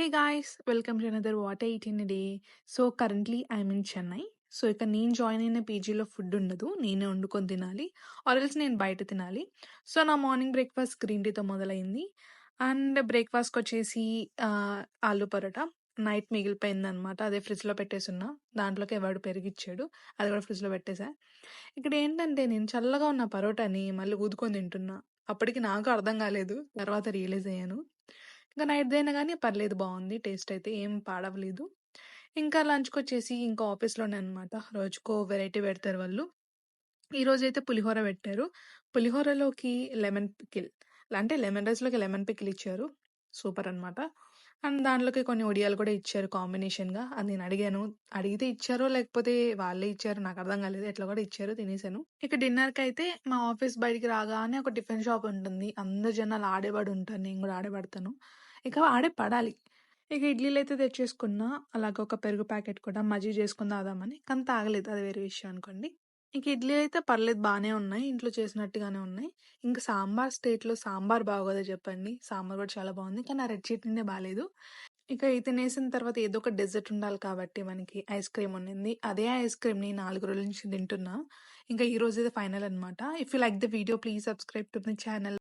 Hey guys, welcome to another What I Eat in a Day. So currently I'm in Chennai. So ఇక నేను join అయిన పీజీలో food ఉండదు. నేనే వండుకొని తినాలి. ఆర్ ఎల్స్ నేను బయట తినాలి. సో నా మార్నింగ్ బ్రేక్‌ఫాస్ట్ గ్రీన్ టీతో మొదలైంది. అండ్ బ్రేక్‌ఫాస్ట్‌కొచ్చేసి ఆలు పరోటా. నైట్ మిగిలిపోయిందనమాట. అదే ఫ్రిడ్జ్‌లో పెట్టేసున్నా. దాంట్లోకి వాడు పెరుగిచ్చాడు. అది కూడా ఫ్రిడ్జ్‌లో పెట్టేసా. ఇక్కడేంటంటే నేను చల్లగా ఉన్న పరోటాని మళ్ళీ ఊదుకొని తింటున్నా. అప్పటికి నాకు అర్థం కాలేదు. తర్వాత రియలైజ్ అయ్యాను. ఇంకా నైట్‌దైనా గానీ పర్లేదు బావుంది. టేస్ట్ అయితే ఏం పాడవలేదు. ఇంకా లంచ్‌కొచ్చేసి ఇంకా ఆఫీస్‌లోనే అనమాట. రోజుకో వెరైటీ పెడతారు వాళ్ళు. ఈరోజైతే పులిహోర పెట్టారు. పులిహోరలోకి లెమన్ పికిల్ అంటే లెమన్ రైస్‌లోకి లెమన్ పికిల్ ఇచ్చారు. సూపర్ అనమాట. అండ్ దాంట్లోకి కొన్ని వడియాలు కూడా ఇచ్చారు కాంబినేషన్‌గా. అది నేను అడిగాను. అడిగితే ఇచ్చారో లేకపోతే వాళ్ళే ఇచ్చారో నాకు అర్థం కాలేదు. ఎట్లా కూడా ఇచ్చారు తినేసాను. ఇక డిన్నర్‌కైతే మా ఆఫీస్ బయటికి రాగానే ఒక టిఫిన్ షాప్ ఉంటుంది. అందరు జనాలు ఆడే పడి ఉంటారు. నేను కూడా ఆడే పడతాను. ఇక ఆడే పడాలి. ఇక ఇడ్లీలైతే తెచ్చేసుకున్నా. అలాగే ఒక పెరుగు ప్యాకెట్ కూడా మజ్జిగ చేసుకొని తాగుదామని. కానీ తాగలేదు. అది వేరే విషయం అనుకోండి. ఇంక ఇడ్లీ అయితే పర్లేదు బానే ఉన్నాయి. ఇంట్లో చేసినట్టుగానే ఉన్నాయి. ఇంక సాంబార్ స్టేట్‌లో సాంబార్ బాగోదా చెప్పండి. సాంబార్ కూడా చాలా బావుంది. కానీ ఆ రెడ్ చట్నీనే బాలేదు. ఇక ఇది తినేసిన తర్వాత ఏదో ఒక డెజర్ట్ ఉండాలి కాబట్టి మనకి ఐస్ క్రీమ్ ఉండింది. అదే ఐస్ క్రీమ్‌ని 4 రోజుల నుంచి తింటున్నా. ఇంకా ఈ రోజు ఇది ఫైనల్ అనమాట. If you like the video please subscribe to my channel.